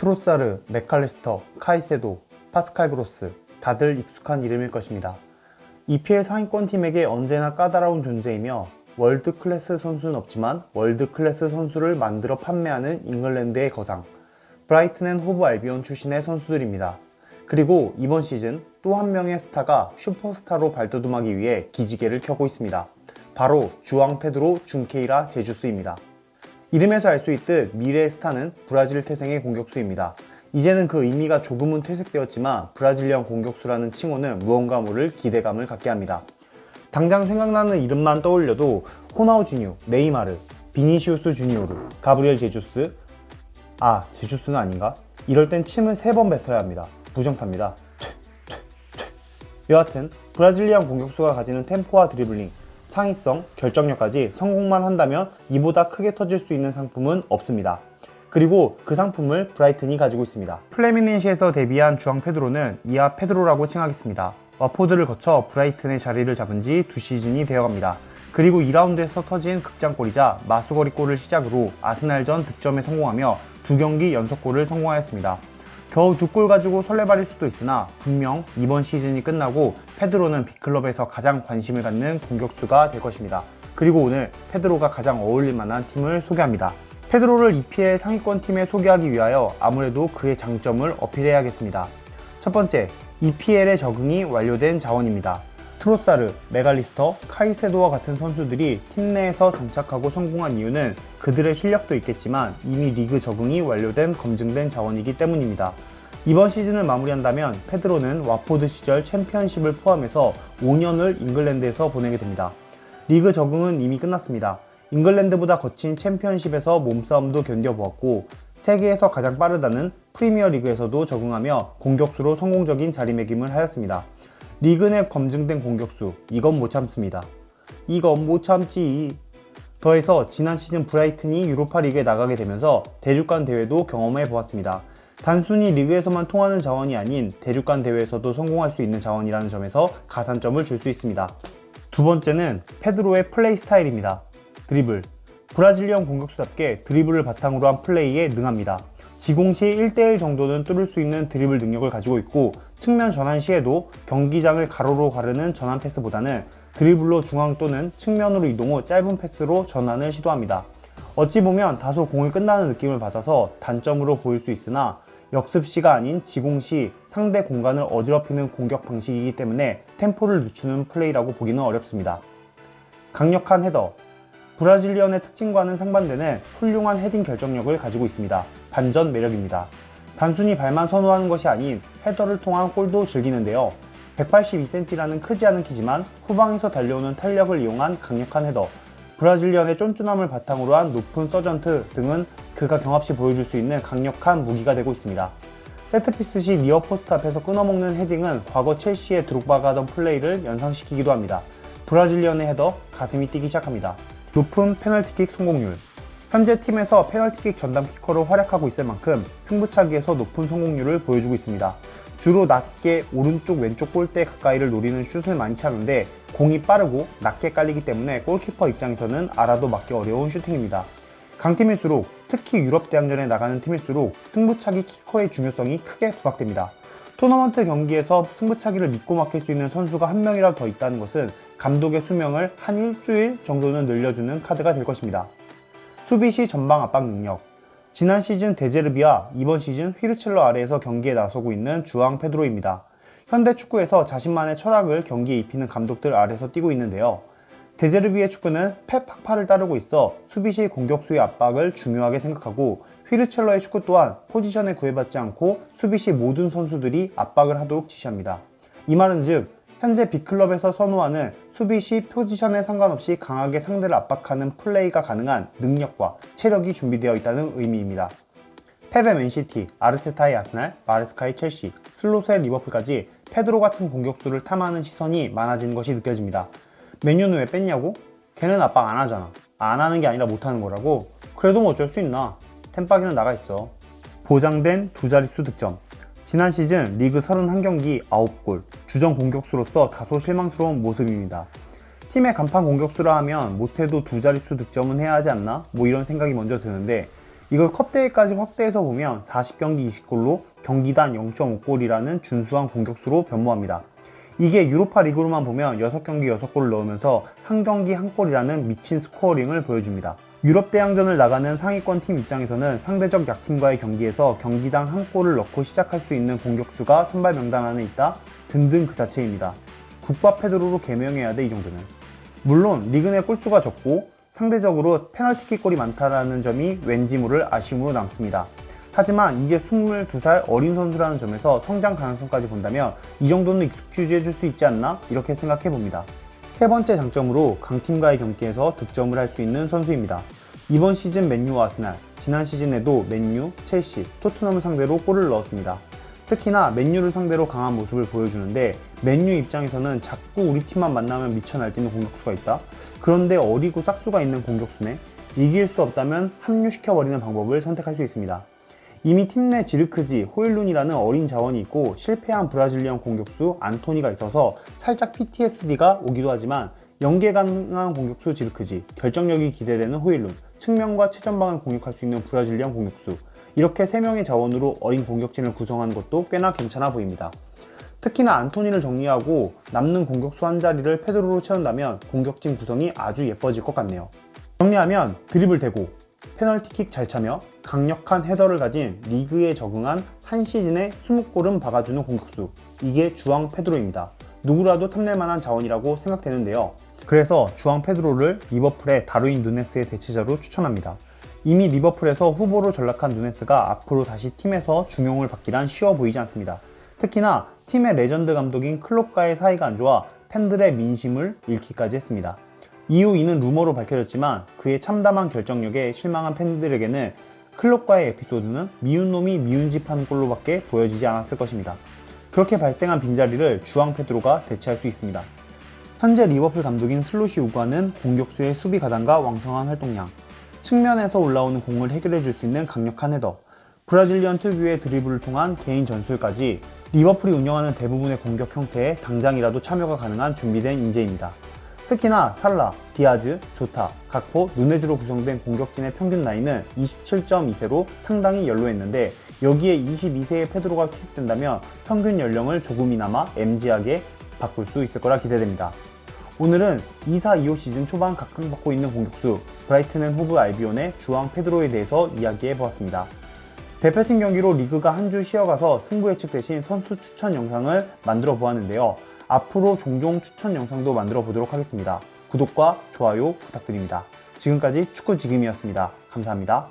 트로사르, 맥칼리스터, 카이세도, 파스칼 그로스 다들 익숙한 이름일 것입니다. EPL 상위권 팀에게 언제나 까다로운 존재이며 월드 클래스 선수는 없지만 월드 클래스 선수를 만들어 판매하는 잉글랜드의 거상 브라이튼 앤 호브 알비온 출신의 선수들입니다. 그리고 이번 시즌 또 한 명의 스타가 슈퍼스타로 발돋움하기 위해 기지개를 켜고 있습니다. 바로 주앙 페드로 준케이라 제주스입니다. 이름에서 알 수 있듯 미래의 스타는 브라질 태생의 공격수입니다. 이제는 그 의미가 조금은 퇴색되었지만 브라질리언 공격수라는 칭호는 무언가 모를 기대감을 갖게 합니다. 당장 생각나는 이름만 떠올려도 호나우지뉴, 네이마르, 비니시우스 주니오르, 가브리엘 제주스, 제주스는 아닌가? 이럴 땐 침을 3번 뱉어야 합니다. 부정탑니다. 여하튼 브라질리언 공격수가 가지는 템포와 드리블링, 창의성, 결정력까지 성공만 한다면 이보다 크게 터질 수 있는 상품은 없습니다. 그리고 그 상품을 브라이튼이 가지고 있습니다. 플레미넨시에서 데뷔한 주앙 페드로는 이하 페드로라고 칭하겠습니다. 와포드를 거쳐 브라이튼의 자리를 잡은 지 2시즌이 되어갑니다. 그리고 2라운드에서 터진 극장골이자 마수거리 골을 시작으로 아스날전 득점에 성공하며 2경기 연속골을 성공하였습니다. 겨우 2골 가지고 설레발일 수도 있으나 분명 이번 시즌이 끝나고 페드로는 빅클럽에서 가장 관심을 갖는 공격수가 될 것입니다. 그리고 오늘 페드로가 가장 어울릴 만한 팀을 소개합니다. 페드로를 EPL 상위권 팀에 소개하기 위하여 아무래도 그의 장점을 어필해야겠습니다. 첫 번째, EPL에 적응이 완료된 자원입니다. 트로사르, 메갈리스터, 카이세도와 같은 선수들이 팀 내에서 정착하고 성공한 이유는 그들의 실력도 있겠지만 이미 리그 적응이 완료된 검증된 자원이기 때문입니다. 이번 시즌을 마무리한다면 페드로는 와포드 시절 챔피언십을 포함해서 5년을 잉글랜드에서 보내게 됩니다. 리그 적응은 이미 끝났습니다. 잉글랜드보다 거친 챔피언십에서 몸싸움도 견뎌보았고 세계에서 가장 빠르다는 프리미어 리그에서도 적응하며 공격수로 성공적인 자리매김을 하였습니다. 리그 내 검증된 공격수, 이건 못 참습니다. 이건 못 참지. 더해서 지난 시즌 브라이튼이 유로파 리그에 나가게 되면서 대륙간 대회도 경험해 보았습니다. 단순히 리그에서만 통하는 자원이 아닌 대륙간 대회에서도 성공할 수 있는 자원이라는 점에서 가산점을 줄 수 있습니다. 두 번째는 페드로의 플레이 스타일입니다. 드리블. 브라질리언 공격수답게 드리블을 바탕으로 한 플레이에 능합니다. 지공 시 1대1 정도는 뚫을 수 있는 드리블 능력을 가지고 있고 측면 전환 시에도 경기장을 가로로 가르는 전환 패스보다는 드리블로 중앙 또는 측면으로 이동 후 짧은 패스로 전환을 시도합니다. 어찌 보면 다소 공이 끝나는 느낌을 받아서 단점으로 보일 수 있으나 역습 시가 아닌 지공 시 상대 공간을 어지럽히는 공격 방식이기 때문에 템포를 늦추는 플레이라고 보기는 어렵습니다. 강력한 헤더. 브라질리언의 특징과는 상반되는 훌륭한 헤딩 결정력을 가지고 있습니다. 반전 매력입니다. 단순히 발만 선호하는 것이 아닌 헤더를 통한 골도 즐기는데요. 182cm라는 크지 않은 키지만 후방에서 달려오는 탄력을 이용한 강력한 헤더, 브라질리언의 쫀쫀함을 바탕으로 한 높은 서전트 등은 그가 경합시 보여줄 수 있는 강력한 무기가 되고 있습니다. 세트피스 시 니어포스트 앞에서 끊어먹는 헤딩은 과거 첼시의 드록바가 하던 플레이를 연상시키기도 합니다. 브라질리언의 헤더, 가슴이 뛰기 시작합니다. 높은 페널티킥 성공률. 현재 팀에서 페널티킥 전담 키커로 활약하고 있을 만큼 승부차기에서 높은 성공률을 보여주고 있습니다. 주로 낮게 오른쪽 왼쪽 골대 가까이를 노리는 슛을 많이 차는데 공이 빠르고 낮게 깔리기 때문에 골키퍼 입장에서는 알아도 막기 어려운 슈팅입니다. 강팀일수록 특히 유럽 대항전에 나가는 팀일수록 승부차기 키커의 중요성이 크게 부각됩니다. 토너먼트 경기에서 승부차기를 믿고 맡길 수 있는 선수가 한 명이라도 더 있다는 것은 감독의 수명을 한 일주일 정도는 늘려주는 카드가 될 것입니다. 수비 시 전방 압박 능력. 지난 시즌 데제르비와 이번 시즌 휘르첼러 아래에서 경기에 나서고 있는 주앙 페드로입니다. 현대 축구에서 자신만의 철학을 경기에 입히는 감독들 아래서 뛰고 있는데요. 데제르비의 축구는 펩 학파를 따르고 있어 수비 시 공격수의 압박을 중요하게 생각하고 휘르첼러의 축구 또한 포지션에 구애받지 않고 수비 시 모든 선수들이 압박을 하도록 지시합니다. 이 말은 즉 현재 빅클럽에서 선호하는 수비 시 포지션에 상관없이 강하게 상대를 압박하는 플레이가 가능한 능력과 체력이 준비되어 있다는 의미입니다. 펩의 맨시티, 아르테타의 아스날, 마레스카의 첼시, 슬롯의 리버풀까지 페드로 같은 공격수를 탐하는 시선이 많아진 것이 느껴집니다. 맨유는 왜 뺐냐고? 걔는 압박 안 하잖아. 안 하는 게 아니라 못 하는 거라고? 그래도 뭐 어쩔 수 있나? 템박이는 나가 있어. 보장된 두 자릿수 득점. 지난 시즌 리그 31경기 9골, 주전 공격수로서 다소 실망스러운 모습입니다. 팀의 간판 공격수라 하면 못해도 두 자릿수 득점은 해야 하지 않나? 뭐 이런 생각이 먼저 드는데 이걸 컵대회까지 확대해서 보면 40경기 20골로 경기당 0.5골이라는 준수한 공격수로 변모합니다. 이게 유로파 리그로만 보면 6경기 6골을 넣으면서 한 경기 한 골이라는 미친 스코어링을 보여줍니다. 유럽 대항전을 나가는 상위권 팀 입장에서는 상대적 약팀과의 경기에서 경기당 한 골을 넣고 시작할 수 있는 공격수가 선발 명단 안에 있다? 등등 그 자체입니다. 국밥 페드로로 개명해야 돼, 이 정도는. 물론 리그 내 골수가 적고 상대적으로 페널티킥 골이 많다는 점이 왠지 모를 아쉬움으로 남습니다. 하지만 이제 22살 어린 선수라는 점에서 성장 가능성까지 본다면 이 정도는 익스큐즈 해줄 수 있지 않나? 이렇게 생각해 봅니다. 세 번째 장점으로 강팀과의 경기에서 득점을 할 수 있는 선수입니다. 이번 시즌 맨유와 아스날, 지난 시즌에도 맨유, 첼시, 토트넘을 상대로 골을 넣었습니다. 특히나 맨유를 상대로 강한 모습을 보여주는데 맨유 입장에서는 자꾸 우리 팀만 만나면 미쳐 날뛰는 공격수가 있다? 그런데 어리고 싹수가 있는 공격수네? 이길 수 없다면 합류시켜버리는 방법을 선택할 수 있습니다. 이미 팀 내 지르크지, 호일룬이라는 어린 자원이 있고 실패한 브라질리언 공격수 안토니가 있어서 살짝 PTSD가 오기도 하지만 연계 가능한 공격수 지르크지, 결정력이 기대되는 호일룬, 측면과 최전방을 공격할 수 있는 브라질리언 공격수, 이렇게 3명의 자원으로 어린 공격진을 구성하는 것도 꽤나 괜찮아 보입니다. 특히나 안토니를 정리하고 남는 공격수 한 자리를 페드로로 채운다면 공격진 구성이 아주 예뻐질 것 같네요. 정리하면 드리블 대고, 페널티킥 잘 차며 강력한 헤더를 가진 리그에 적응한 한 시즌에 20골은 박아주는 공격수, 이게 주앙 페드로입니다. 누구라도 탐낼 만한 자원이라고 생각되는데요. 그래서 주앙 페드로를 리버풀의 다르윈 누네스의 대체자로 추천합니다. 이미 리버풀에서 후보로 전락한 누네스가 앞으로 다시 팀에서 중용을 받기란 쉬워 보이지 않습니다. 특히나 팀의 레전드 감독인 클롭과의 사이가 안 좋아 팬들의 민심을 잃기까지 했습니다. 이후 이는 루머로 밝혀졌지만 그의 참담한 결정력에 실망한 팬들에게는 클롭과의 에피소드는 미운 놈이 미운 짓 한 꼴로밖에 보여지지 않았을 것입니다. 그렇게 발생한 빈자리를 주앙 페드로가 대체할 수 있습니다. 현재 리버풀 감독인 슬롯이 요구하는 공격수의 수비 가담과 왕성한 활동량, 측면에서 올라오는 공을 해결해 줄 수 있는 강력한 헤더, 브라질리언 특유의 드리블을 통한 개인 전술까지 리버풀이 운영하는 대부분의 공격 형태에 당장이라도 참여가 가능한 준비된 인재입니다. 특히나 살라, 디아즈, 조타, 각포, 누네즈로 구성된 공격진의 평균 나이는 27.2세로 상당히 연로했는데 여기에 22세의 페드로가 투입된다면 평균 연령을 조금이나마 MG하게 바꿀 수 있을 거라 기대됩니다. 오늘은 24-25 시즌 초반 각광받고 있는 공격수 브라이튼 앤 호브 알비온의 주앙 페드로에 대해서 이야기해 보았습니다. 대표팀 경기로 리그가 한 주 쉬어가서 승부 예측 대신 선수 추천 영상을 만들어 보았는데요. 앞으로 종종 추천 영상도 만들어 보도록 하겠습니다. 구독과 좋아요 부탁드립니다. 지금까지 축구지김이었습니다. 감사합니다.